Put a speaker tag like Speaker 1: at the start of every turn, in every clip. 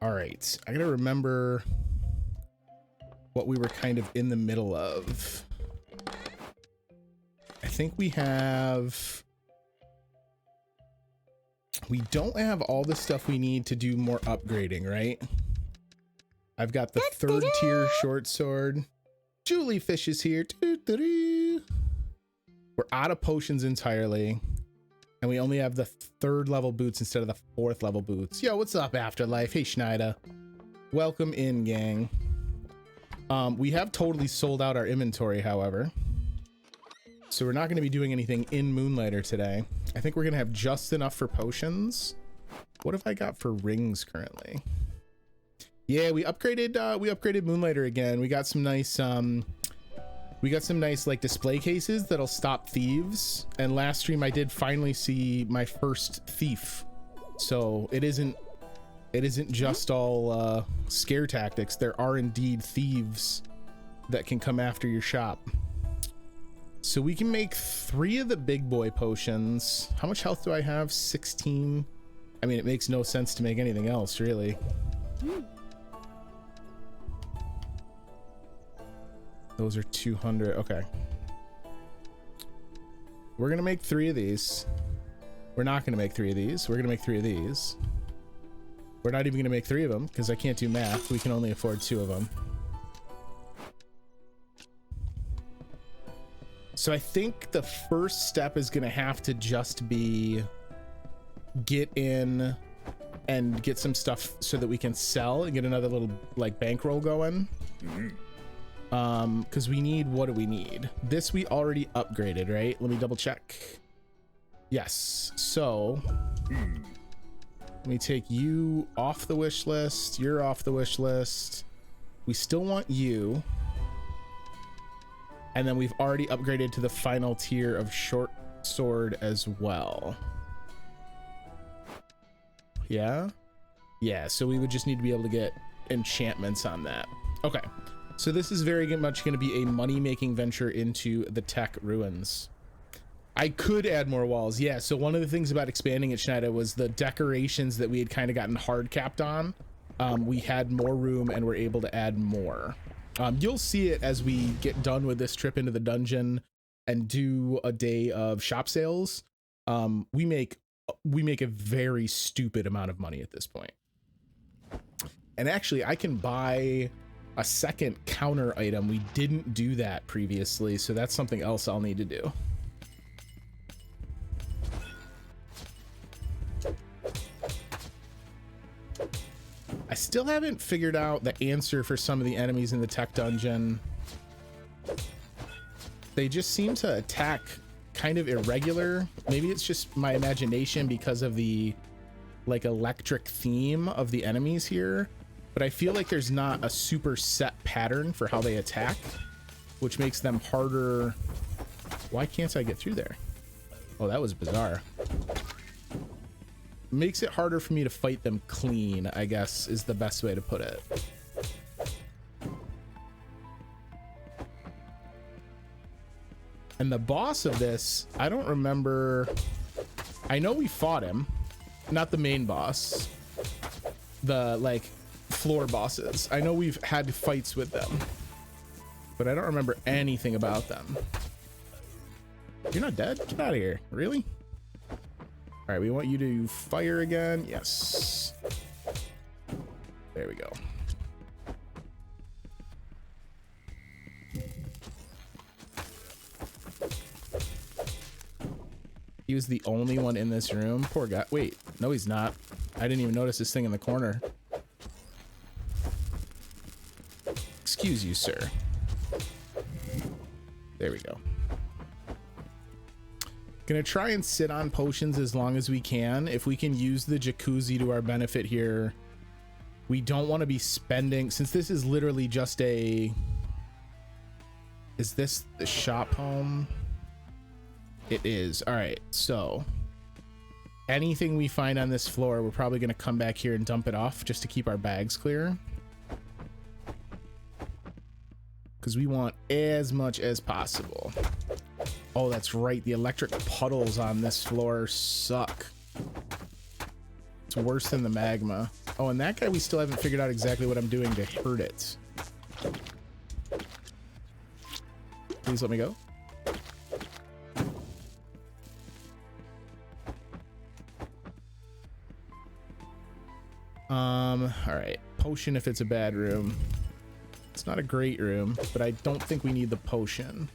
Speaker 1: All right, I gotta remember what we were kind of in the middle of. I think we don't have all the stuff we need to do more upgrading, right? I've got the third tier short sword. Juliefish is here. We're out of potions entirely. And we only have the 3rd level boots instead of the 4th level boots. Yo, what's up, Afterlife? Hey, Schneider. Welcome in, gang. We have totally sold out our inventory, however. So we're not going to be doing anything in Moonlighter today. I think we're going to have just enough for potions. What have I got for rings currently? Yeah, we upgraded Moonlighter again. We got some nice like display cases that'll stop thieves. And last stream I did finally see my first thief. So it isn't just all scare tactics. There are indeed thieves that can come after your shop. So we can make 3 of the big boy potions. How much health do I have? 16. I mean, it makes no sense to make anything else, really. Those are 200. Okay. We're going to make 3 of these. We're not going to make 3 of these. We're going to make 3 of these. We're not even going to make 3 of them because I can't do math. We can only afford 2 of them. So I think the first step is going to have to just be get in and get some stuff so that we can sell and get another little like bankroll going. Because we need, what do we need? This we already upgraded, right? Let me double check. Yes. So let me take you off the wish list. You're off the wish list. We still want you. And then we've already upgraded to the final tier of short sword as well. Yeah? Yeah, so we would just need to be able to get enchantments on that. Okay. So this is very much going to be a money-making venture into the tech ruins. I could add more walls. Yeah, so one of the things about expanding at Schneider was the decorations that we had kind of gotten hard capped on. We had more room and were able to add more. You'll see it as we get done with this trip into the dungeon and do a day of shop sales. We make a very stupid amount of money at this point. And actually, I can buy a second counter item. We didn't do that previously, so that's something else I'll need to do. I still haven't figured out the answer for some of the enemies in the tech dungeon. They just seem to attack kind of irregular. Maybe it's just my imagination because of the like electric theme of the enemies here, but I feel like there's not a super set pattern for how they attack, which makes them harder. Why can't I get through there? Oh, that was bizarre. Makes it harder for me to fight them clean, I guess, is the best way to put it. And the boss of this, I don't remember. I know we fought him, not the main boss, the like floor bosses. I know we've had fights with them, but I don't remember anything about them. You're not dead? Get out of here. Really? All right, we want you to fire again. Yes. There we go. He was the only one in this room. Poor guy. Wait, no, he's not. I didn't even notice this thing in the corner. Excuse you, sir. There we go. Gonna try and sit on potions as long as we can. If we can use the jacuzzi to our benefit here, we don't want to be spending, since this is literally just a, is this the shop home? It is. All right, so anything we find on this floor, we're probably going to come back here and dump it off just to keep our bags clear, because we want as much as possible. Oh, that's right, the electric puddles on this floor suck. That's It's worse than the magma. Oh, and that guy, we still haven't figured out exactly what I'm doing to hurt it. Please let me go. All right. Potion if it's a bad room. It's not a great room, but I don't think we need the potion.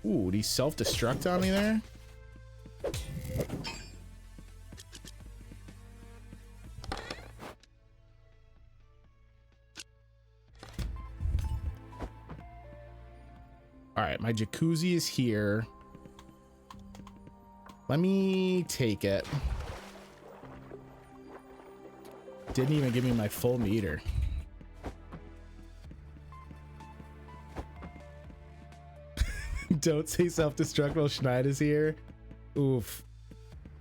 Speaker 1: Ooh, did he self-destruct on me there? All right, my jacuzzi is here. Let me take it. Didn't even give me my full meter. Don't say self-destruct while Schneid is here. Oof.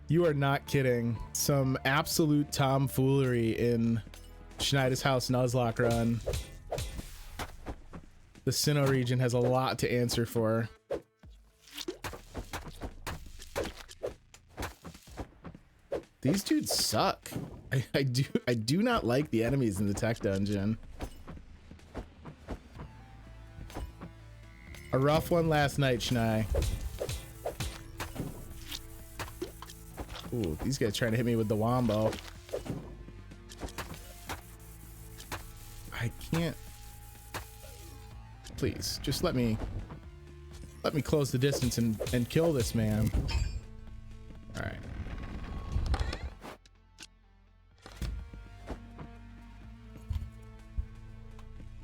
Speaker 1: You are not kidding. Some absolute tomfoolery in Schneid's house Nuzlocke run. The Sinnoh region has a lot to answer for. These dudes suck. I do not like the enemies in the tech dungeon. A rough one last night, Schnei. Ooh, these guys trying to hit me with the wombo. I can't. Please, just let me close the distance and kill this man. All right.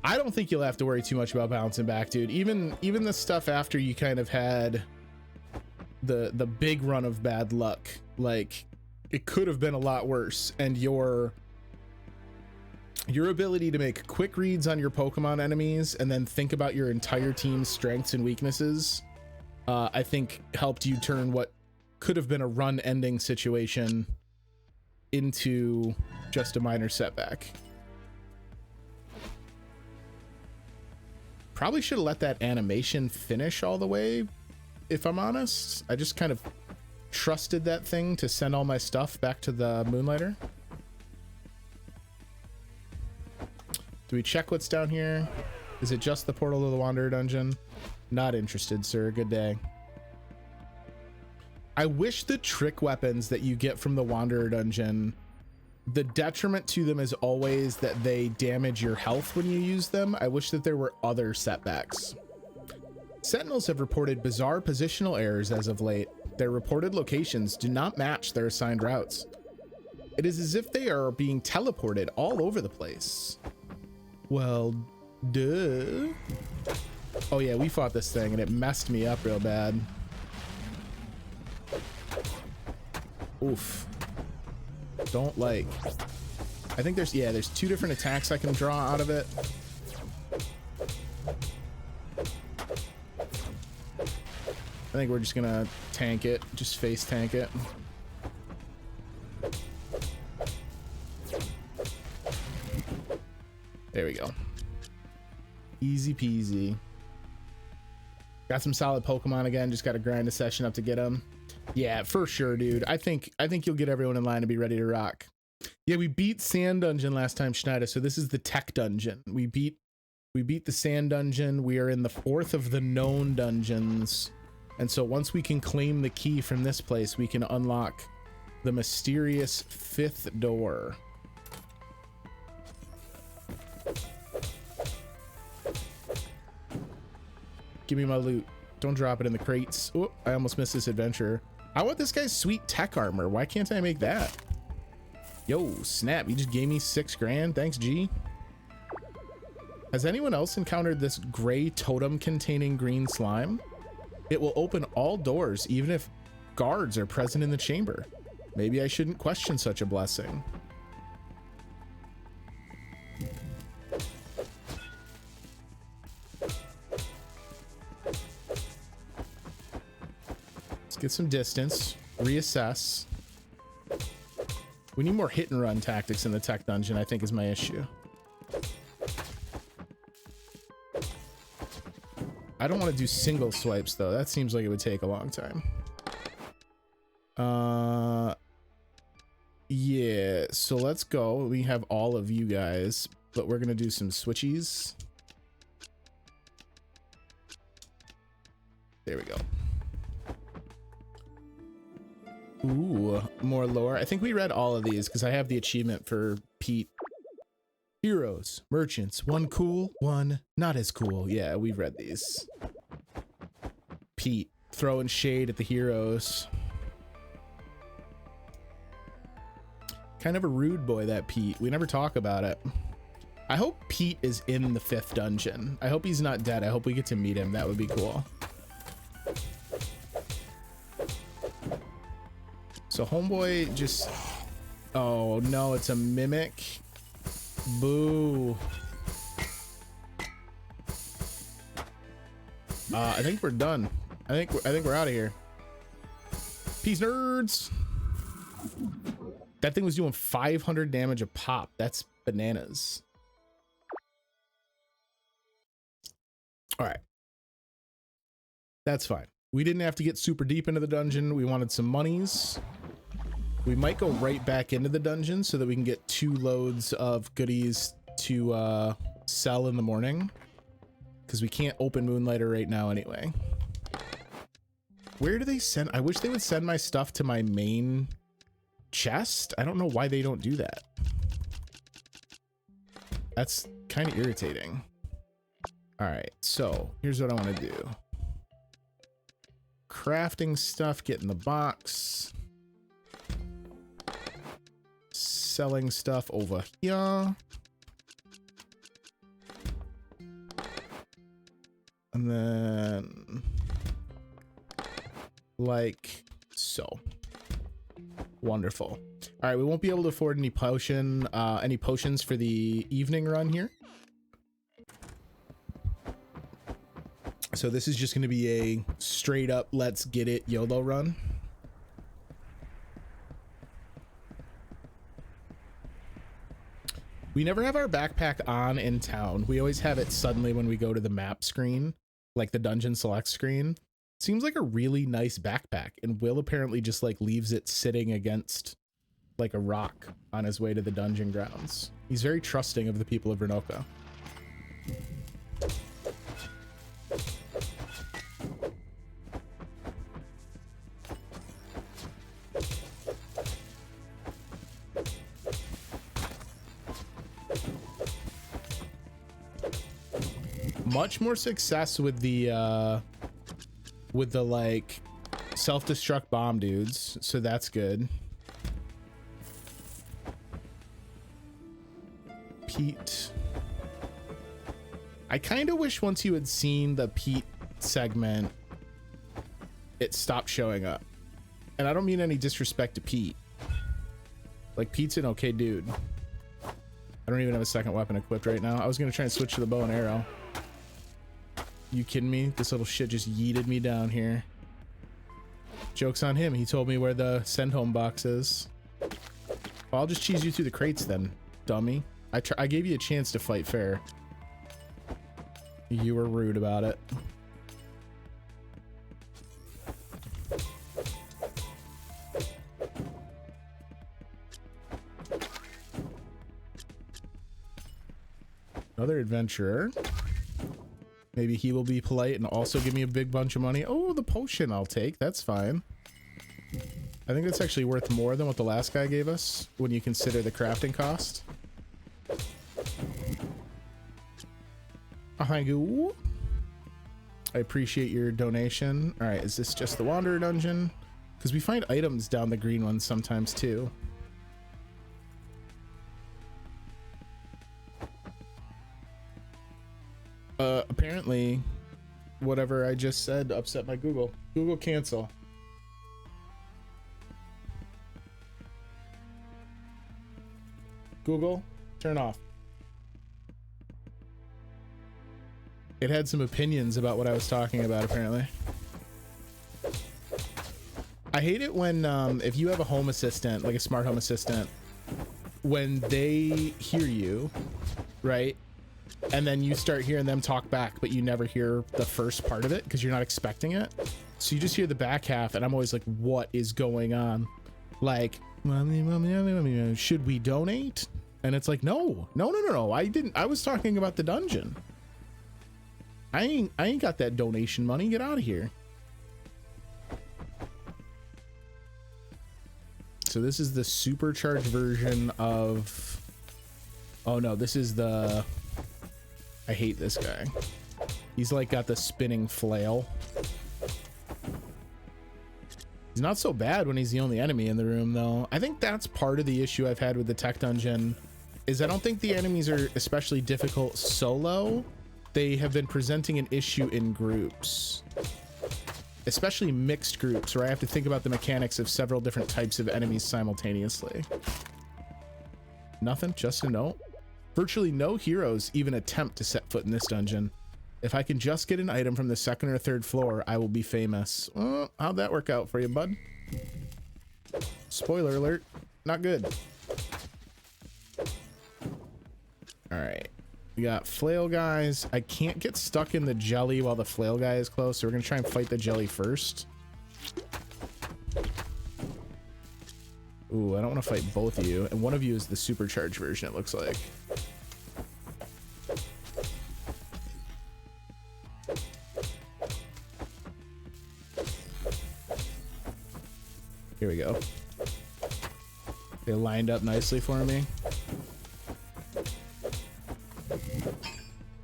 Speaker 1: I don't think you'll have to worry too much about bouncing back, dude. Even the stuff after you kind of had the big run of bad luck, like it could have been a lot worse, and your ability to make quick reads on your Pokemon enemies and then think about your entire team's strengths and weaknesses, I think helped you turn what could have been a run-ending situation into just a minor setback. Probably should have let that animation finish all the way, if I'm honest. I just kind of trusted that thing to send all my stuff back to the Moonlighter. Do we check what's down here? Is it just the portal to the Wanderer dungeon? Not interested, sir. Good day. I wish the trick weapons that you get from the Wanderer dungeon, the detriment to them is always that they damage your health when you use them. I wish that there were other setbacks. Sentinels have reported bizarre positional errors as of late. Their reported locations do not match their assigned routes. It is as if they are being teleported all over the place. Well, duh. Oh yeah, we fought this thing and it messed me up real bad. Oof. Don't like. I think there's two different attacks I can draw out of it. I think we're just gonna tank it, just face tank it. There we go. Easy peasy. Got some solid Pokemon again, just gotta grind a session up to get them. Yeah, for sure, dude. I think you'll get everyone in line to be ready to rock. Yeah, we beat Sand Dungeon last time, Schneider. So this is the Tech Dungeon. We beat the Sand Dungeon. We are in the 4th of the known dungeons. And so once we can claim the key from this place, we can unlock the mysterious 5th door. Give me my loot. Don't drop it in the crates. Oh, I almost missed this adventure. I want this guy's sweet tech armor. Why can't I make that? Yo, snap. You just gave me 6 grand. Thanks, G. Has anyone else encountered this gray totem containing green slime? It will open all doors, even if guards are present in the chamber. Maybe I shouldn't question such a blessing. Get some distance, reassess. We need more hit and run tactics in the tech dungeon, I think, is my issue. I don't want to do single swipes though. That seems like it would take a long time. Yeah, so let's go. We have all of you guys, but we're gonna do some switchies. There we go. Ooh, more lore. I think we read all of these because I have the achievement for Pete. Heroes, merchants, one cool, one not as cool. Yeah, we've read these. Pete throwing shade at the heroes. Kind of a rude boy, that Pete. We never talk about it. I hope Pete is in the 5th dungeon. I hope he's not dead. I hope we get to meet him. That would be cool. So homeboy just... Oh no, it's a mimic. Boo. I think we're done. I think we're out of here. Peace, nerds. That thing was doing 500 damage a pop. That's bananas. All right. That's fine. We didn't have to get super deep into the dungeon. We wanted some monies. We might go right back into the dungeon so that we can get 2 loads of goodies to sell in the morning. Because we can't open Moonlighter right now anyway. Where do they send? I wish they would send my stuff to my main chest. I don't know why they don't do that. That's kind of irritating. All right, so here's what I want to do. Crafting stuff, get in the box. Selling stuff over here. And then like so. Wonderful. All right, we won't be able to afford any potions for the evening run here. So this is just going to be a straight up let's get it YOLO run. We never have our backpack on in town. We always have it suddenly when we go to the map screen, like the dungeon select screen. Seems like a really nice backpack, and Will apparently just like leaves it sitting against like a rock on his way to the dungeon grounds. He's very trusting of the people of Renoka. Much more success with the like self-destruct bomb dudes, so that's good. Pete. I kind of wish once you had seen the Pete segment, it stopped showing up. And I don't mean any disrespect to Pete. Like, Pete's an okay dude. I don't even have a second weapon equipped right now. I was gonna try and switch to the bow and arrow. You kidding me? This little shit just yeeted me down here. Joke's on him. He told me where the send home box is. Well, I'll just cheese you through the crates then, dummy. I gave you a chance to fight fair. You were rude about it. Another adventurer. Maybe he will be polite and also give me a big bunch of money. Oh, the potion I'll take. That's fine. I think that's actually worth more than what the last guy gave us when you consider the crafting cost. Thank you. I appreciate your donation. All right, is this just the Wanderer dungeon? Because we find items down the green ones sometimes too. Apparently, whatever I just said upset my Google. Google cancel. Google, turn off. It had some opinions about what I was talking about, apparently. I hate it when, if you have a home assistant, like a smart home assistant, when they hear you, right? and then you start hearing them talk back, but you never hear the first part of it because you're not expecting it. So you just hear the back half, and I'm always like, what is going on? Like, should we donate? And it's like, no, I didn't. I was talking about the dungeon. I ain't got that donation money. Get out of here. So this is the supercharged version of, oh no, this is the, I hate this guy. He's like got the spinning flail. He's not so bad when he's the only enemy in the room though. I think that's part of the issue I've had with the tech dungeon, is I don't think the enemies are especially difficult solo. They have been presenting an issue in groups, especially mixed groups, where I have to think about the mechanics of several different types of enemies simultaneously. Nothing, just a note. Virtually no heroes even attempt to set foot in this dungeon. If I can just get an item from the second or third floor, I will be famous. Oh, how'd that work out for you, bud? Spoiler alert, not good. All right, we got flail guys. I can't get stuck in the jelly while the flail guy is close, so we're gonna try and fight the jelly first. Ooh, I don't want to fight both of you, and one of you is the supercharged version, it looks like. Here we go. They lined up nicely for me.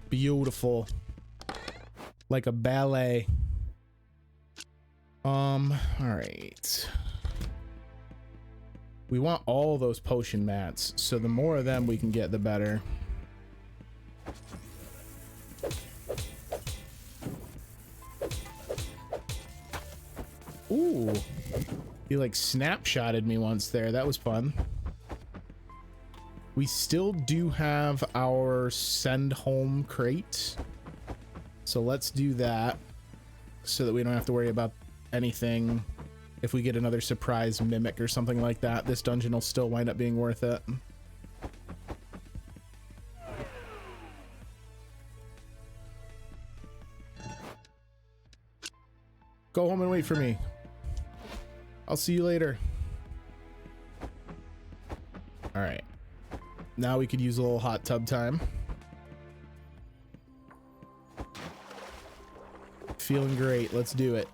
Speaker 1: Beautiful. Like a ballet. All right. We want all those potion mats, so the more of them we can get, the better. Ooh. He like snapshotted me once there. That was fun. We still do have our send home crate, so let's do that so that we don't have to worry about anything. If we get another surprise mimic or something like that, this dungeon will still wind up being worth it. Go home and wait for me. I'll see you later. All right. Now we could use a little hot tub time. Feeling great. Let's do it.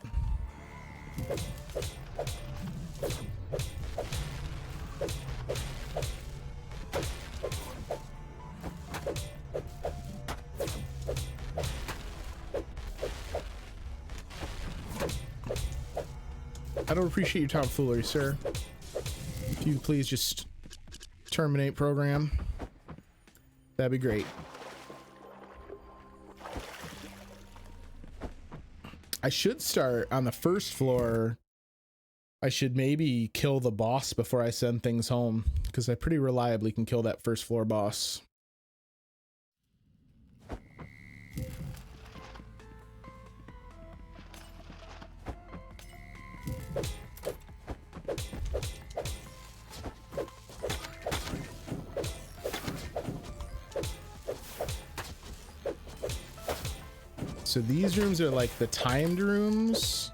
Speaker 1: I don't appreciate your tomfoolery, sir. If you could please just terminate program, that'd be great. I should start on the first floor. I should maybe kill the boss before I send things home, because I pretty reliably can kill that first floor boss. So these rooms are like the timed rooms.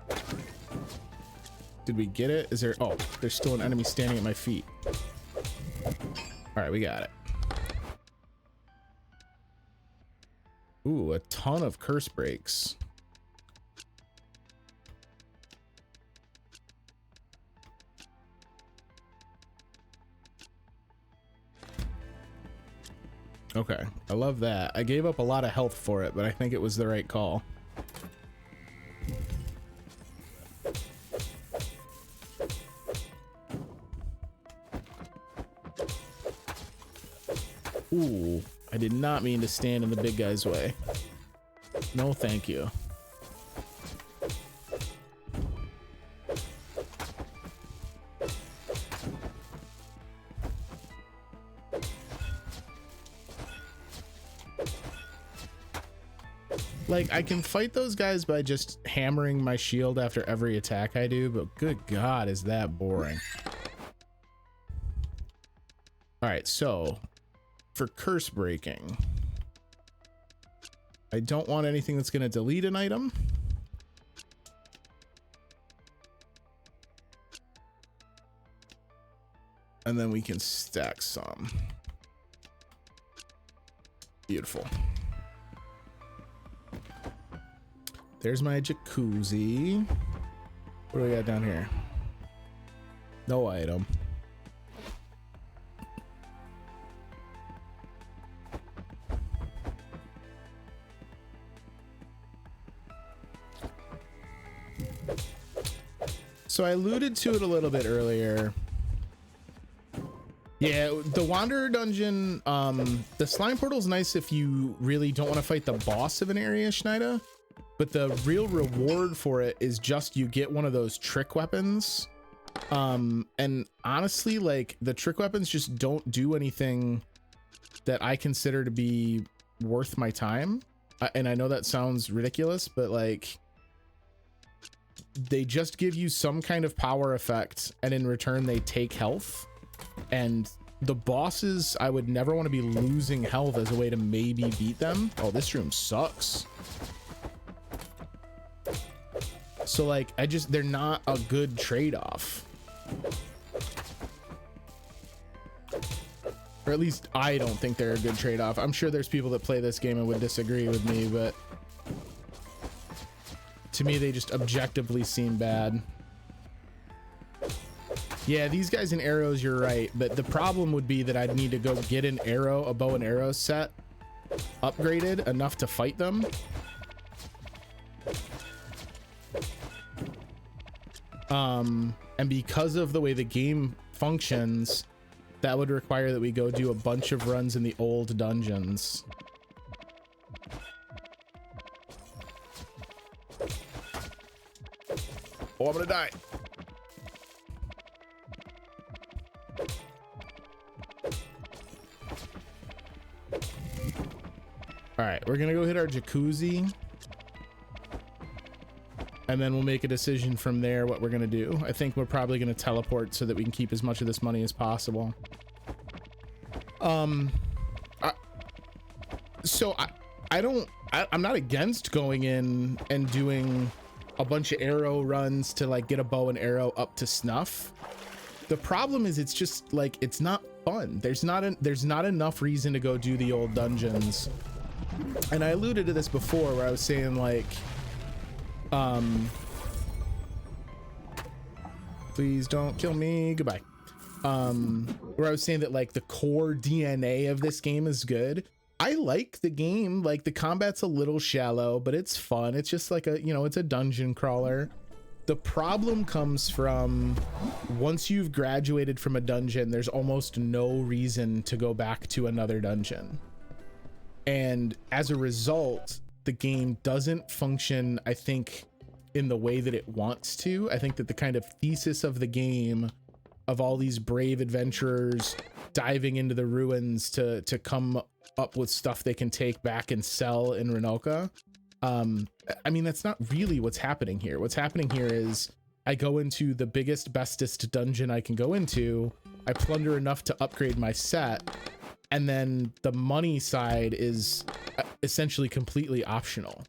Speaker 1: Did we get it? Is there? Oh, there's still an enemy standing at my feet. All right, we got it. Ooh, a ton of curse breaks. Okay, I love that. I gave up a lot of health for it, but I think it was the right call. Ooh, I did not mean to stand in the big guy's way. No, thank you. Like, I can fight those guys by just hammering my shield after every attack I do, but good God, is that boring. All right, so for curse breaking, I don't want anything that's going to delete an item. And then we can stack some. Beautiful. There's my jacuzzi. What do we got down here? No item. So I alluded to it a little bit earlier. Yeah, the Wanderer dungeon, the slime portal is nice if you really don't want to fight the boss of an area, Schneider. But the real reward for it is just you get one of those trick weapons. And honestly, like, the trick weapons just don't do anything that I consider to be worth my time. And I know that sounds ridiculous, but like, they just give you some kind of power effect, and in return they take health. And the bosses, I would never want to be losing health as a way to maybe beat them. Oh, this room sucks. So like, they're not a good trade-off. Or at least I don't think they're a good trade-off. I'm sure there's people that play this game and would disagree with me, but to me, they just objectively seem bad. Yeah, these guys in arrows, you're right. But the problem would be that I'd need to go get a bow and arrow set upgraded enough to fight them. And because of the way the game functions, that would require that we go do a bunch of runs in the old dungeons. Oh, I'm gonna die. All right, we're gonna go hit our jacuzzi, and then we'll make a decision from there what we're gonna do. I think we're probably gonna teleport so that we can keep as much of this money as possible. I'm not against going in and doing a bunch of arrow runs to like get a bow and arrow up to snuff. The problem is it's just like, it's not fun. There's not enough reason to go do the old dungeons. And I alluded to this before where I was saying like, please don't kill me, goodbye. Where I was saying that like the core DNA of this game is good. I like the game, like the combat's a little shallow, but it's fun. It's just like a, it's a dungeon crawler. The problem comes from once you've graduated from a dungeon, there's almost no reason to go back to another dungeon. And as a result, the game doesn't function, I think, in the way that it wants to. I think that the kind of thesis of the game, of all these brave adventurers diving into the ruins to come up with stuff they can take back and sell in Renoka, I mean, that's not really what's happening here. What's happening here is I go into the biggest, bestest dungeon I can go into, I plunder enough to upgrade my set, and then the money side is essentially completely optional.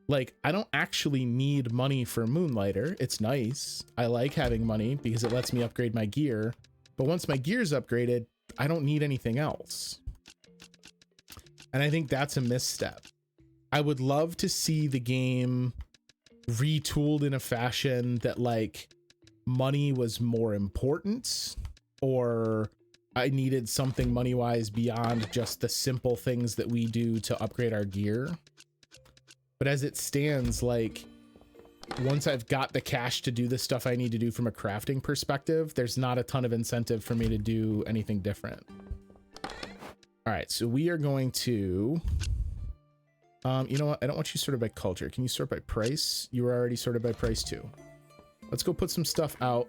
Speaker 1: Like, I don't actually need money for Moonlighter. It's nice. I like having money because it lets me upgrade my gear. But once my gear's upgraded, I don't need anything else. And I think that's a misstep. I would love to see the game retooled in a fashion that like money was more important, or I needed something money-wise beyond just the simple things that we do to upgrade our gear. But as it stands, like, once I've got the cash to do the stuff I need to do from a crafting perspective, there's not a ton of incentive for me to do anything different. All right, so we are going to, you know what? I don't want you sorted by culture. Can you sort by price? You were already sorted by price too. Let's go put some stuff out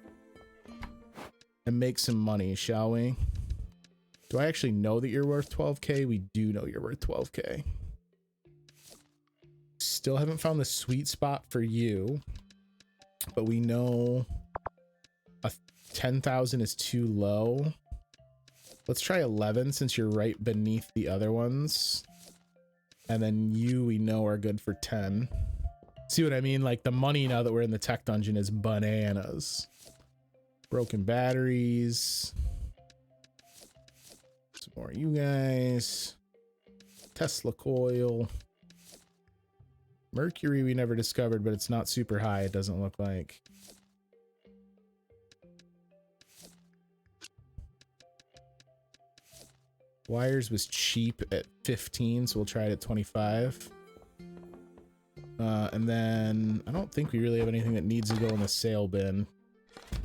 Speaker 1: and make some money, shall we? Do I actually know that you're worth 12K? We do know you're worth 12K. Still haven't found the sweet spot for you, but we know a 10,000 is too low. Let's try 11 since you're right beneath the other ones. And then you, we know, are good for 10. See what I mean? Like the money now that we're in the tech dungeon is bananas. Broken batteries. Some more you guys. Tesla coil. Mercury we never discovered, but it's not super high, it doesn't look like. Wires was cheap at 15, so we'll try it at 25. And then I don't think we really have anything that needs to go in the sale bin.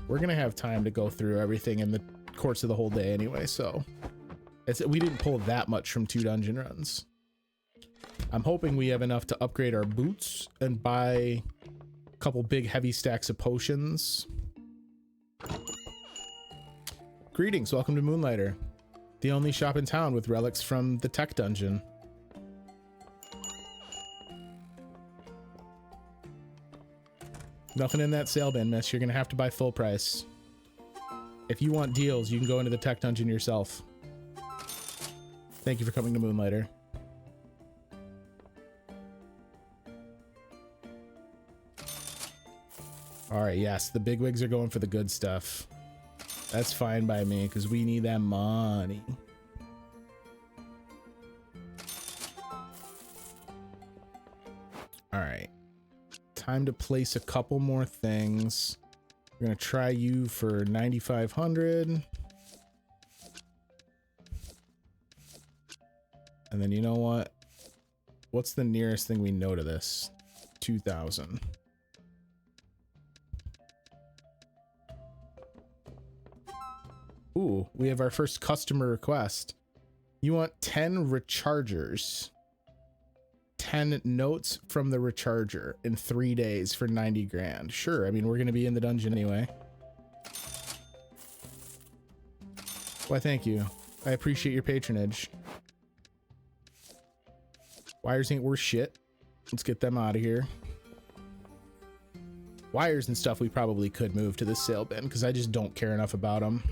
Speaker 1: We're gonna have time to go through everything in the course of the whole day anyway, so we didn't pull that much from 2 dungeon runs. I'm hoping we have enough to upgrade our boots and buy a couple big heavy stacks of potions. Greetings, welcome to Moonlighter, the only shop in town with relics from the tech dungeon. Nothing in that sale bin, miss. You're gonna have to buy full price. If you want deals, you can go into the tech dungeon yourself. Thank you for coming to Moonlighter. All right, yes, the bigwigs are going for the good stuff. That's fine by me, because we need that money. All right. Time to place a couple more things. We're going to try you for 9,500. And then you know what? What's the nearest thing we know to this? 2,000. Ooh, we have our first customer request. You want 10 rechargers. 10 notes from the recharger in 3 days for 90 grand. Sure, I mean, we're going to be in the dungeon anyway. Why, thank you. I appreciate your patronage. Wires ain't worth shit. Let's get them out of here. Wires and stuff we probably could move to this sale bin because I just don't care enough about them.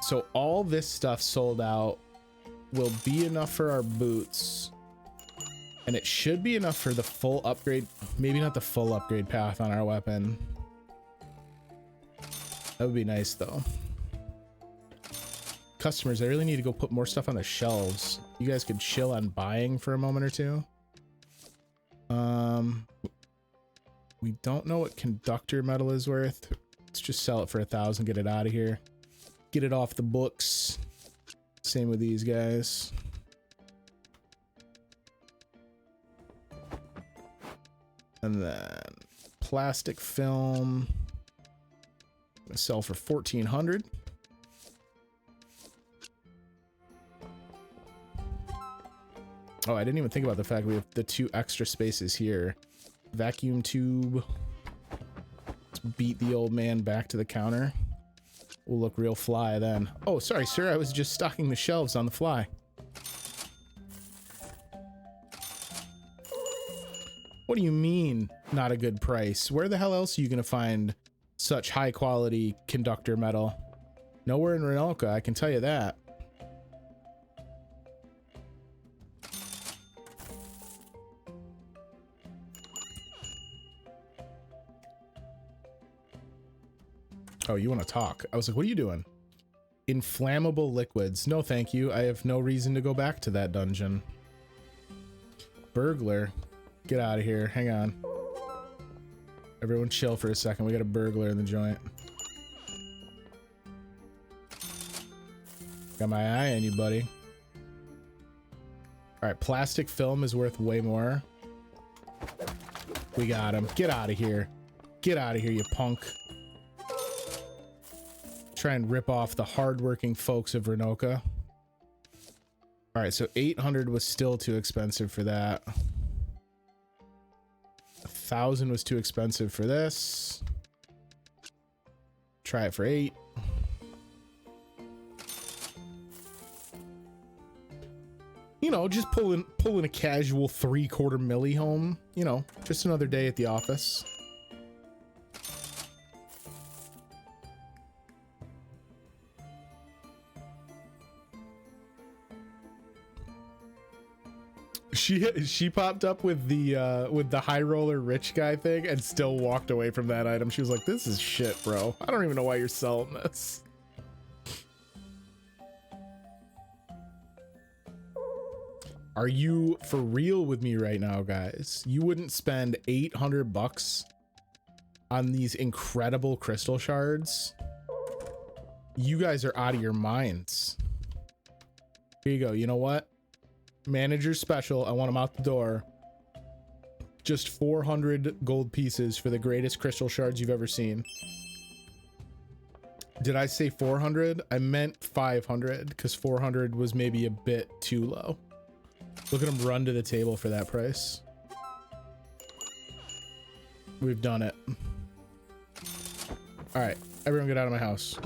Speaker 1: So all this stuff sold out will be enough for our boots. And it should be enough for the full upgrade. Maybe not the full upgrade path on our weapon. That would be nice though. Customers, I really need to go put more stuff on the shelves. You guys could chill on buying for a moment or two. We don't know what conductor metal is worth. Let's just sell it for 1,000, get it out of here. Get it off the books. Same with these guys. And then plastic film. I'm gonna sell for 1,400. Oh, I didn't even think about the fact we have the 2 extra spaces here. Vacuum tube. Let's beat the old man back to the counter. We'll look real fly then. Oh, sorry, sir. I was just stocking the shelves on the fly. What do you mean, not a good price? Where the hell else are you going to find such high quality conductor metal? Nowhere in Renoka, I can tell you that. Oh, you want to talk? I was like, what are you doing? Inflammable liquids. No, thank you. I have no reason to go back to that dungeon. Burglar. Get out of here. Hang on. Everyone chill for a second. We got a burglar in the joint. Got my eye on you, buddy. All right, plastic film is worth way more. We got him. Get out of here. Get out of here, you punk. Try and rip off the hardworking folks of Renoka. All right, so 800 was still too expensive for that. 1,000 was too expensive for this. Try it for 8. You know, just pulling a casual 3/4 milli home. You know, just another day at the office. She popped up with the high roller rich guy thing and still walked away from that item. She was like, this is shit, bro. I don't even know why you're selling this. Are you for real with me right now, guys? You wouldn't spend 800 bucks on these incredible crystal shards? You guys are out of your minds. Here you go. You know what? Manager special. I want them out the door. Just 400 gold pieces for the greatest crystal shards you've ever seen. Did I say 400? I meant 500 because 400 was maybe a bit too low. Look at them run to the table for that price. We've done it. All right, everyone get out of my house.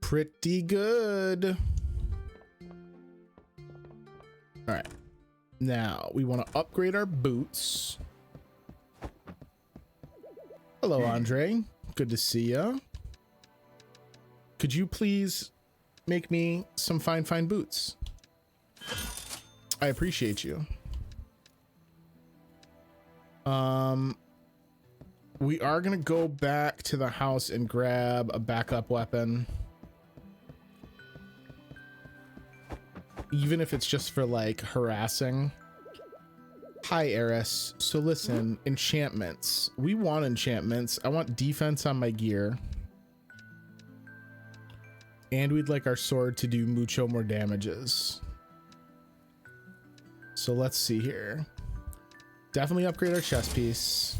Speaker 1: Pretty good. All right, now we want to upgrade our boots. Hello, Andre. Good to see ya. Could you please make me some fine boots? I appreciate you. We are gonna go back to the house and grab a backup weapon, even if it's just for like harassing. Hi, Eris. So listen, enchantments. We want enchantments. I want defense on my gear. And we'd like our sword to do mucho more damages. So let's see here. Definitely upgrade our chest piece.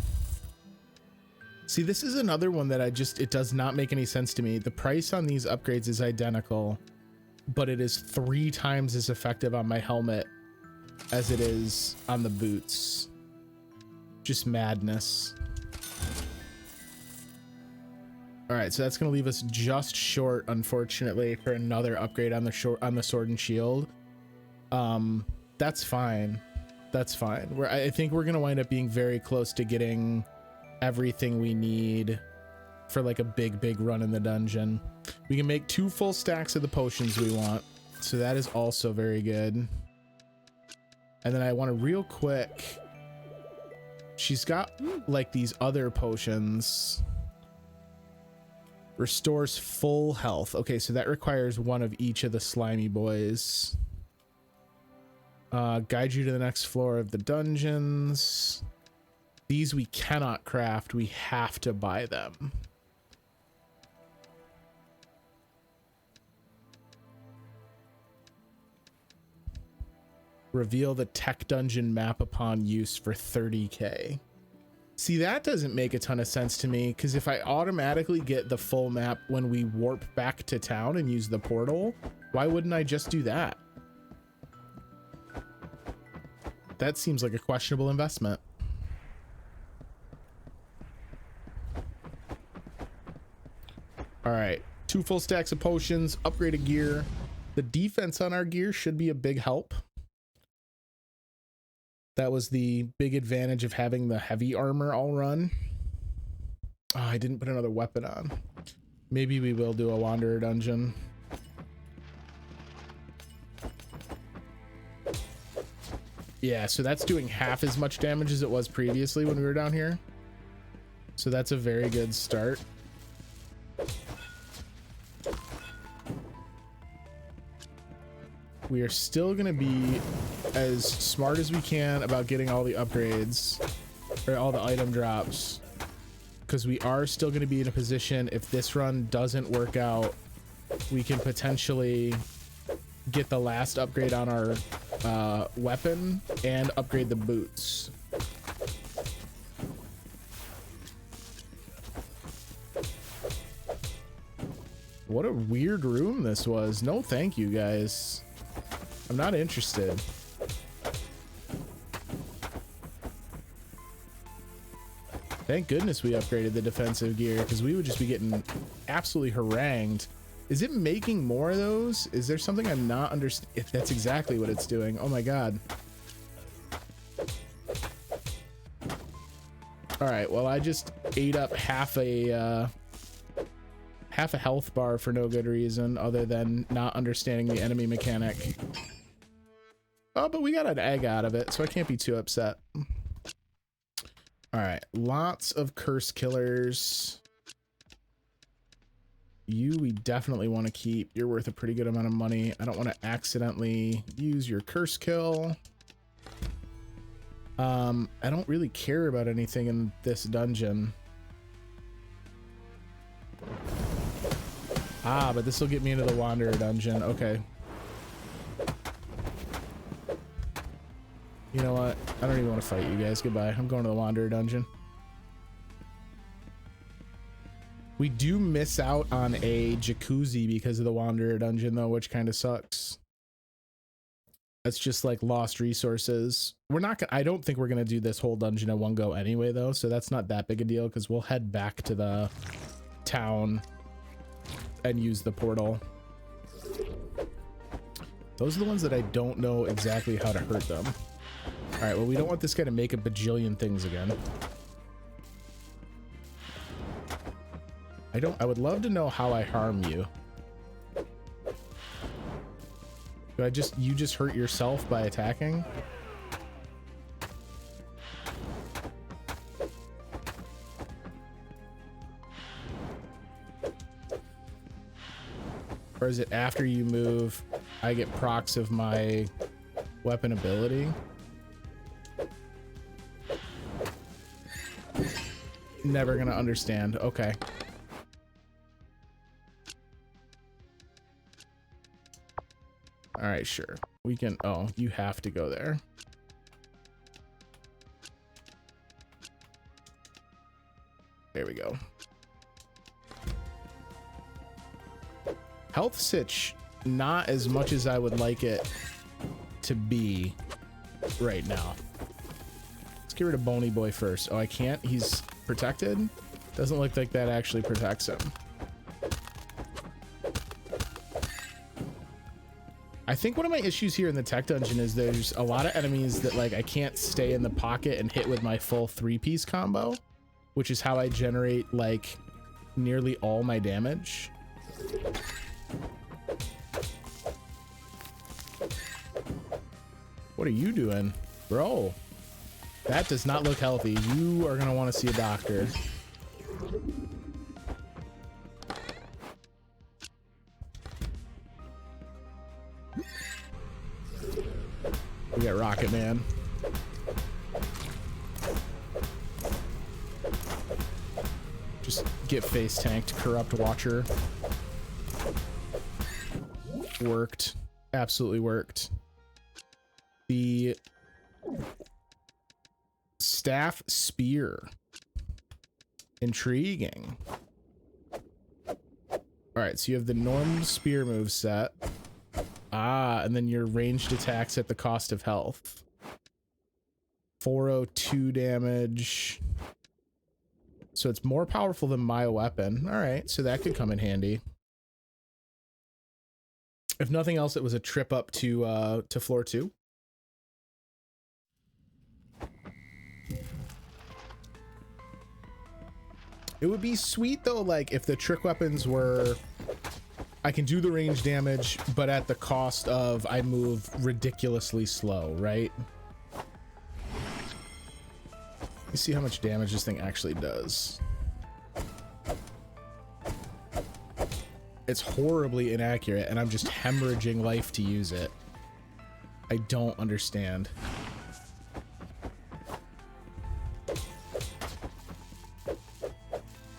Speaker 1: See, this is another one that it does not make any sense to me. The price on these upgrades is identical, but it is 3 times as effective on my helmet as it is on the boots. Just madness. All right, so that's going to leave us just short, unfortunately, for another upgrade on the sword and shield. That's fine. That's fine. I think we're going to wind up being very close to getting everything we need for like a big run in the dungeon. We can make 2 full stacks of the potions we want, so that is also very good. And then I want to real quick, she's got like these other potions. Restores full health. Okay, so that requires 1 of each of the slimy boys. Guide you to the next floor of the dungeons. These we cannot craft. We have to buy them. Reveal the tech dungeon map upon use for 30k. See, that doesn't make a ton of sense to me, because if I automatically get the full map when we warp back to town and use the portal, why wouldn't I just do that? That seems like a questionable investment. All right, 2 full stacks of potions, upgraded gear. The defense on our gear should be a big help. That was the big advantage of having the heavy armor all run. Oh, I didn't put another weapon on. Maybe we will do a wanderer dungeon. Yeah, so that's doing half as much damage as it was previously when we were down here. So that's a very good start. We are still going to be as smart as we can about getting all the upgrades or all the item drops, because we are still going to be in a position, if this run doesn't work out, we can potentially get the last upgrade on our weapon and upgrade the boots. What a weird room this was. No thank you, guys. I'm not interested. Thank goodness we upgraded the defensive gear, because we would just be getting absolutely harangued. Is it making more of those? Is there something I'm not understanding? If that's exactly what it's doing. Oh my god. All right, well, I just ate up half half a health bar for no good reason other than not understanding the enemy mechanic. Oh, but we got an egg out of it, so I can't be too upset. All right, lots of curse killers. You we definitely want to keep. You're worth a pretty good amount of money. I don't want to accidentally use your curse kill. I don't really care about anything in this dungeon. Ah, but this will get me into the Wanderer dungeon. Okay. You know what? I don't even want to fight you guys. Goodbye. I'm going to the Wanderer dungeon. We do miss out on a jacuzzi because of the Wanderer dungeon, though, which kind of sucks. That's just like lost resources. We're not gonna, I don't think we're gonna do this whole dungeon in one go anyway, though, so that's not that big a deal because we'll head back to the town and use the portal. Those are the ones that I don't know exactly how to hurt them. All right, well, we don't want this guy to make a bajillion things again. I would love to know how I harm you. Do you just hurt yourself by attacking? Or is it after you move, I get procs of my weapon ability? Never gonna understand. Okay. All right, sure. We can, oh, you have to go there. There we go. Health sitch, not as much as I would like it to be right now. Let's get rid of Bony Boy first. Oh, I can't? He's protected? Doesn't look like that actually protects him. I think one of my issues here in the tech dungeon is there's a lot of enemies that like I can't stay in the pocket and hit with my full 3-piece combo, which is how I generate like nearly all my damage. What are you doing, bro? That does not look healthy. You are gonna want to see a doctor. We got Rocket Man. Just get face tanked, Corrupt Watcher. Worked. Absolutely worked. The Staff Spear. Intriguing. Alright, so you have the normal spear move set. Ah, and then your ranged attacks at the cost of health. 402 damage. So it's more powerful than my weapon. All right, so that could come in handy. If nothing else, it was a trip up to floor 2. It would be sweet though, like if the trick weapons were, I can do the range damage, but at the cost of I move ridiculously slow, right? Let me see how much damage this thing actually does. It's horribly inaccurate, and I'm just hemorrhaging life to use it. I don't understand.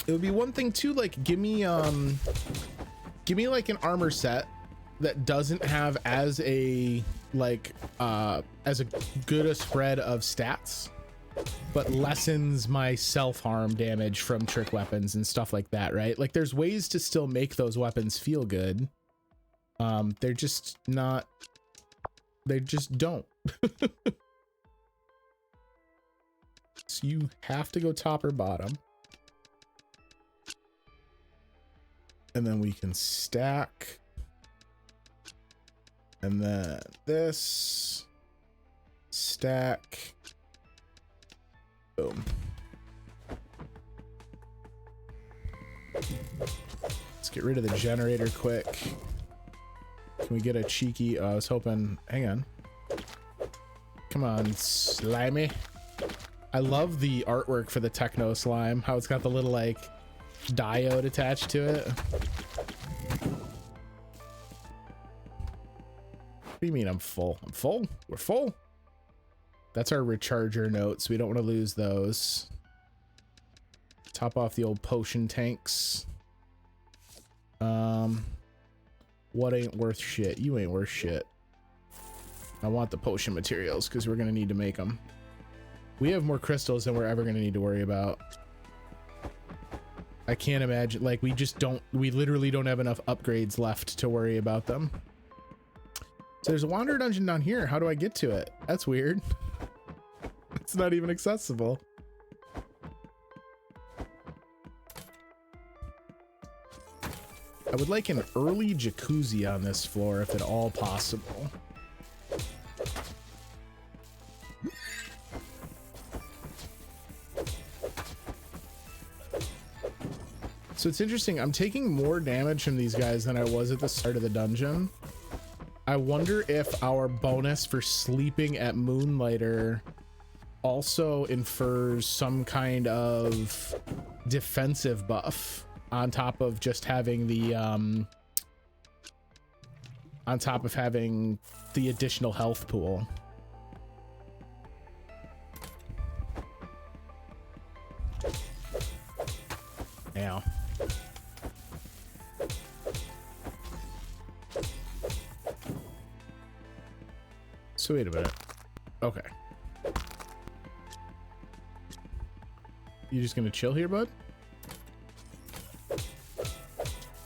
Speaker 1: It would be one thing too, like give me like an armor set that doesn't have as a like as a good a spread of stats, but lessens my self-harm damage from trick weapons and stuff like that, right? Like there's ways to still make those weapons feel good. They're just not, they just don't. So you have to go top or bottom. And then we can stack. And then this. Stack. Boom. Let's Get rid of the generator quick. Can we get a cheeky... I was hoping... Hang on. Come on, slimy. I love the artwork for the techno slime. How it's got the little, like, diode attached to it. What do you mean I'm full? I'm full? We're full? That's our recharger notes. We don't want to lose those. Top off the old potion tanks. What ain't worth shit? You ain't worth shit. I want the potion materials because we're going to need to make them. We have more crystals than we're ever going to need to worry about. I can't imagine, like, we literally don't have enough upgrades left to worry about them. So there's a wander dungeon down here. How do I get to it? That's weird. It's not even accessible. I would like an early jacuzzi on this floor if at all possible. So it's interesting. I'm taking more damage from these guys than I was at the start of the dungeon. I wonder if our bonus for sleeping at Moonlighter also infers some kind of defensive buff on top of just having the on top of having the additional health pool. Ow. So wait a minute. Okay. You just gonna chill here, bud?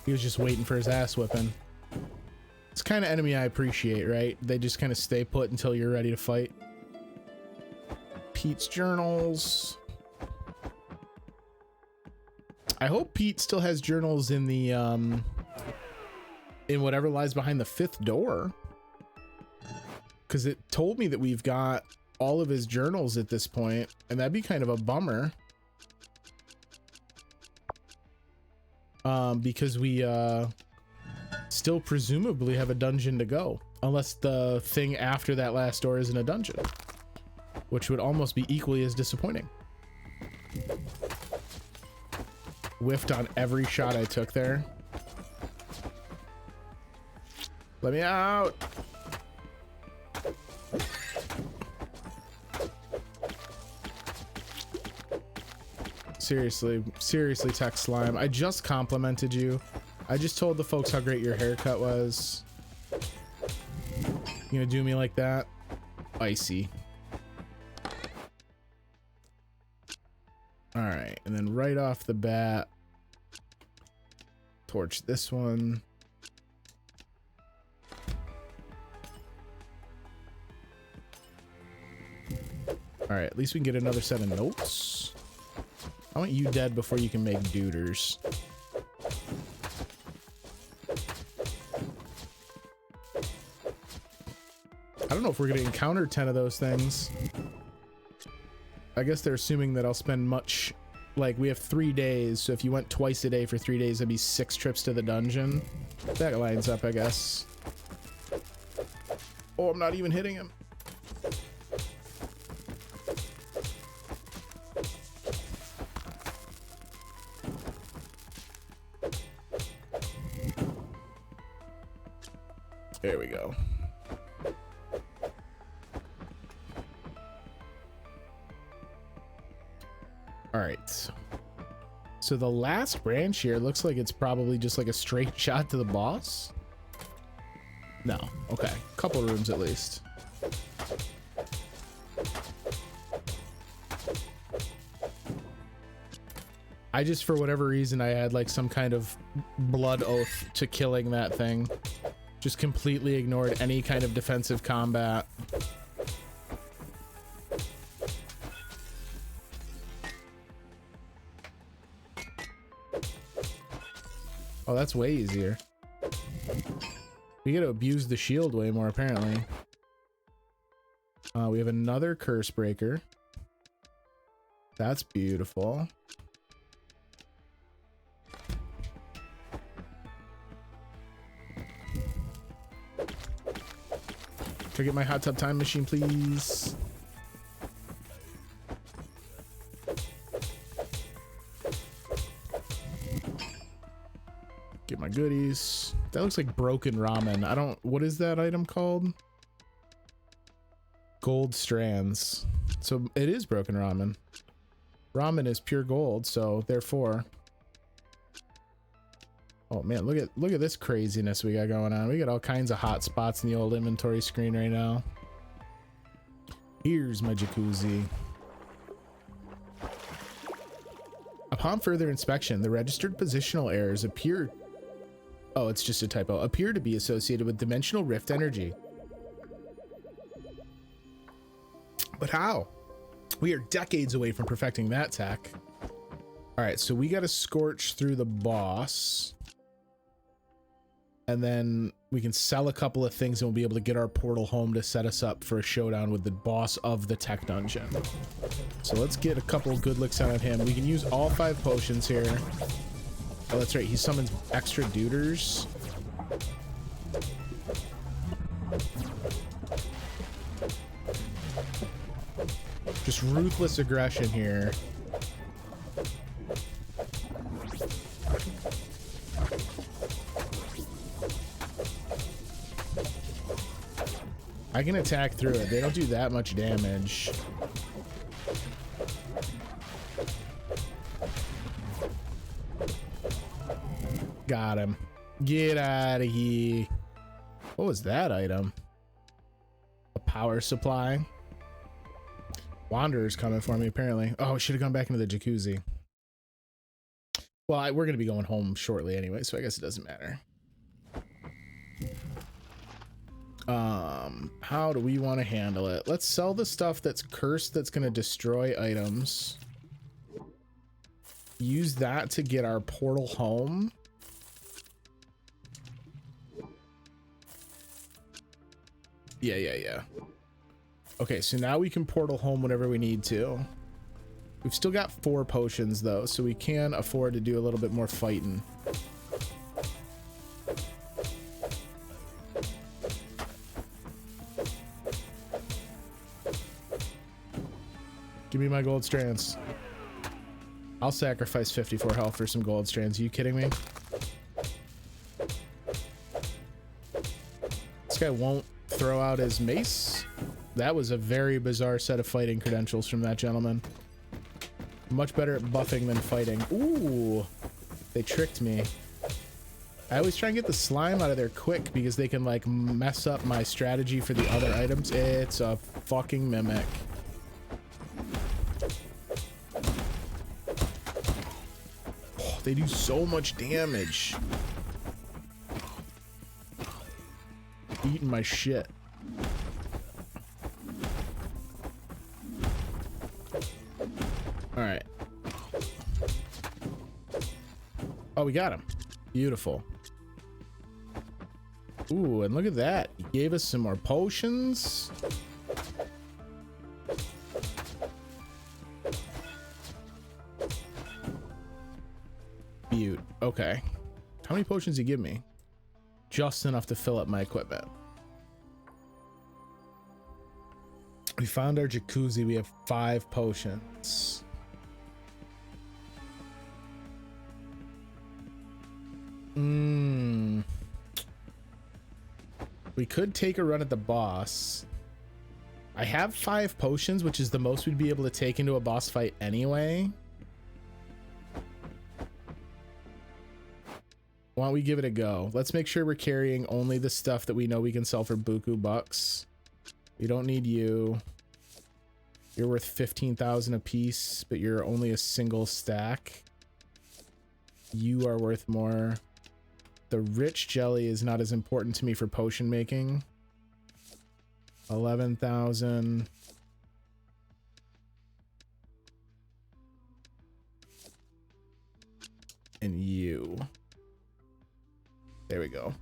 Speaker 1: He was just waiting for his ass whipping. It's kind of enemy I appreciate, right? They just kind of stay put until you're ready to fight. Pete's journals. I hope Pete still has journals in the in whatever lies behind the 5th door, because it told me that we've got all of his journals at this point, and that'd be kind of a bummer. Because we still presumably have a dungeon to go, unless the thing after that last door isn't a dungeon, which would almost be equally as disappointing. Whiffed on every shot I took there. Let me out. Seriously, Tech Slime. I just complimented you. I just told the folks how great your haircut was. You gonna do me like that? Icy. All right, and then right off the bat, torch this one. All right, at least we can get another set of notes. I want you dead before you can make duders. I don't know if we're gonna encounter 10 of those things. I guess they're assuming that I'll spend much, like, we have 3 days, so if you went twice a day for 3 days, that'd be 6 trips to the dungeon. That lines up, I guess. Oh, I'm not even hitting him. There we go. All right. So the last branch here looks like it's probably just like a straight shot to the boss. No. Okay. Couple rooms at least. I just, for whatever reason, I had like some kind of blood oath to killing that thing. Just completely ignored any kind of defensive combat. Oh, that's way easier. We gotta abuse the shield way more, apparently. We have another curse breaker. That's beautiful. Can I get my hot tub time machine, please? Get my goodies. That looks like broken ramen. I don't, what is that item called? Gold strands. So it is broken ramen. Ramen is pure gold, so therefore. Oh man, look at this craziness we got going on. We got all kinds of hot spots in the old inventory screen right now. Here's my jacuzzi. Upon further inspection, the registered positional errors appear, oh, it's just a typo, appear to be associated with dimensional rift energy. But how? We are decades away from perfecting that tech. All right, so we got to scorch through the boss. And then we can sell a couple of things and we'll be able to get our portal home to set us up for a showdown with the boss of the tech dungeon. So let's get a couple good licks out of him. We can use all 5 potions here. Oh, that's right. He summons extra duders. Just ruthless aggression here. I can attack through it. They don't do that much damage. Got him. Get out of here. What was that item? A power supply. Wanderer's coming for me, apparently. Oh, I should have gone back into the jacuzzi. Well, we're going to be going home shortly anyway, so I guess it doesn't matter. How do we want to handle it? Let's sell the stuff that's cursed that's going to destroy items. Use that to get our portal home. Yeah. Okay, so now we can portal home whenever we need to. We've still got 4 potions though, so we can afford to do a little bit more fighting. Give me my gold strands. I'll sacrifice 54 health for some gold strands. Are you kidding me? This guy won't throw out his mace. That was a very bizarre set of fighting credentials from that gentleman. Much better at buffing than fighting. Ooh, they tricked me. I always try and get the slime out of there quick because they can like mess up my strategy for the other items. It's a fucking mimic. Oh, they do so much damage. Eating my shit. All right. Oh, we got him. Beautiful. Ooh, and look at that. He gave us some more potions. Beaut. Okay. How many potions did he give me? Just enough to fill up my equipment. We found our jacuzzi. We have 5 potions. We could take a run at the boss. I have 5 potions, which is the most we'd be able to take into a boss fight anyway. Why don't we give it a go? Let's make sure we're carrying only the stuff that we know we can sell for buku bucks. We don't need you. You're worth 15,000 a piece, but you're only a single stack. You are worth more. The rich jelly is not as important to me for potion making. 11,000. And you. There we go.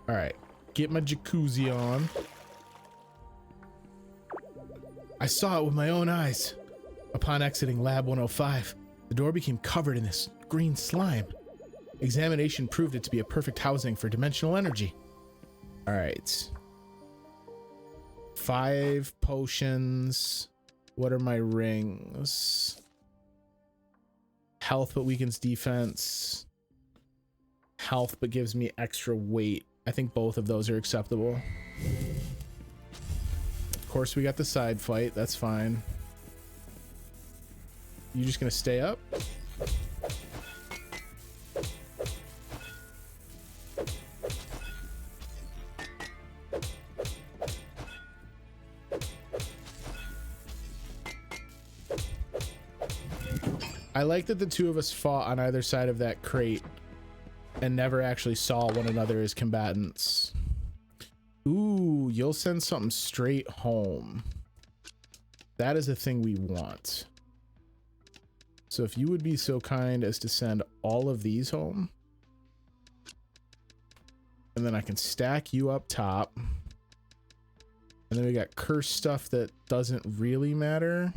Speaker 1: All right, get my jacuzzi on. I saw it with my own eyes. Upon exiting Lab 105, the door became covered in this green slime. Examination proved it to be a perfect housing for dimensional energy. All right. 5 potions. What are my rings? Health but weakens defense. Health but gives me extra weight. I think both of those are acceptable. Of course, we got the side fight. That's fine. You just gonna stay up? I like that the two of us fought on either side of that crate and never actually saw one another as combatants. Ooh, you'll send something straight home. That is the thing we want. So if you would be so kind as to send all of these home. And then I can stack you up top. And then we got curse stuff that doesn't really matter.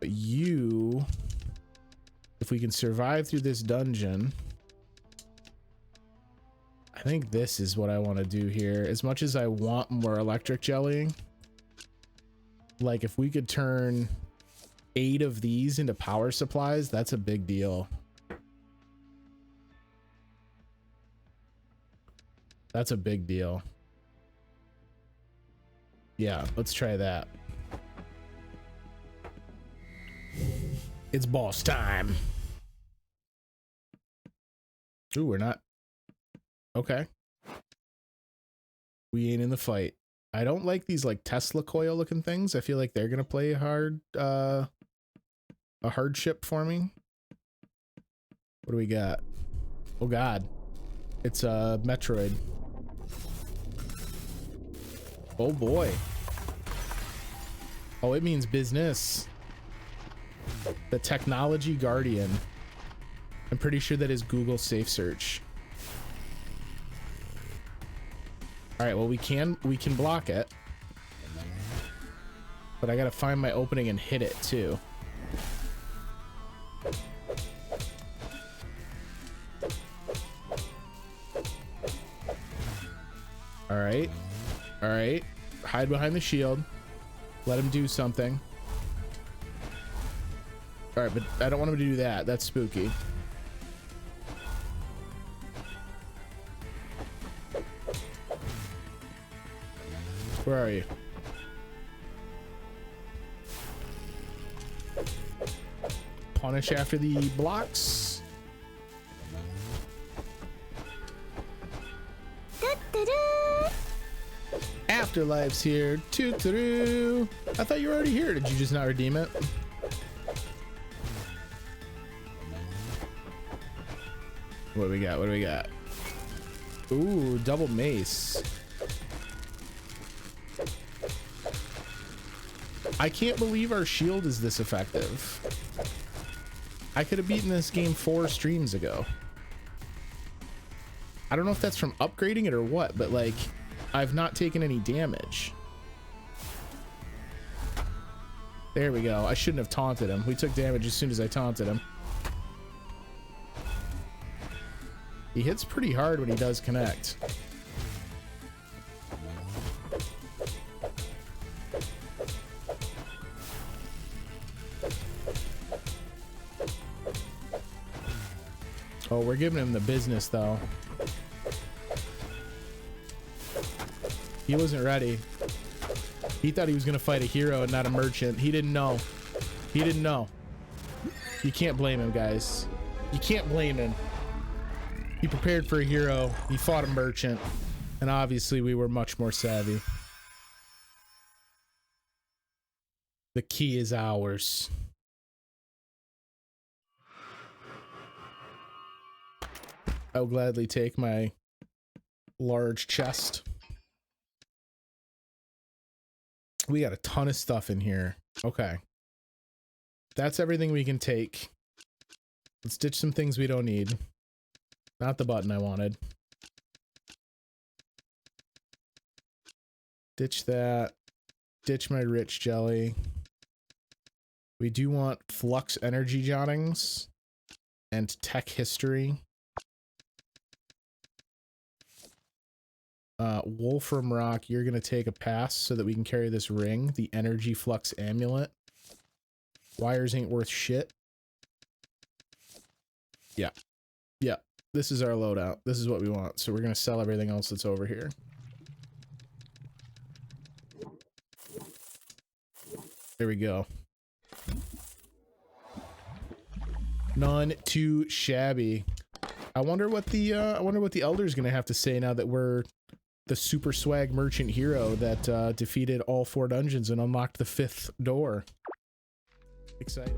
Speaker 1: But you, if we can survive through this dungeon, I think this is what I want to do here. As much as I want more electric jelly, like if we could turn 8 of these into power supplies, that's a big deal. That's a big deal. Yeah, let's try that. It's boss time. Ooh, we're not. Okay. We ain't in the fight. I don't like these like Tesla coil looking things. I feel like they're gonna play a hardship for me. What do we got? Oh god. It's a Metroid. Oh boy. Oh, it means business. The Technology Guardian. I'm pretty sure that is Google Safe Search. All right, well we can block it. But I got to find my opening and hit it too. All right. All right. Hide behind the shield. Let him do something. All right, but I don't want him to do that. That's spooky. Where are you? Punish after the blocks. Afterlife's here. Toot-toot-oo. I thought you were already here. Did you just not redeem it? What do we got? What do we got? Ooh, double mace. I can't believe our shield is this effective. I could have beaten this game 4 streams ago. I don't know if that's from upgrading it or what, but like, I've not taken any damage. There we go. I shouldn't have taunted him. We took damage as soon as I taunted him. He hits pretty hard when he does connect. Oh, we're giving him the business though. He wasn't ready. He thought he was gonna fight a hero and not a merchant. He didn't know. He didn't know. You can't blame him, guys. You can't blame him. He prepared for a hero. He fought a merchant. And obviously we were much more savvy. The key is ours. I'll gladly take my large chest. We got a ton of stuff in here. Okay. That's everything we can take. Let's ditch some things we don't need. Not the button I wanted. Ditch that. Ditch my rich jelly. We do want flux energy jottings and tech history. Wolfram Rock, you're gonna take a pass so that we can carry this ring, the energy flux amulet. Wires ain't worth shit. Yeah. Yeah. This is our loadout. This is what we want. So we're gonna sell everything else that's over here. There we go. None too shabby. I wonder what the elder's gonna have to say now that we're the super swag merchant hero that defeated all 4 dungeons and unlocked the 5th door. Excited.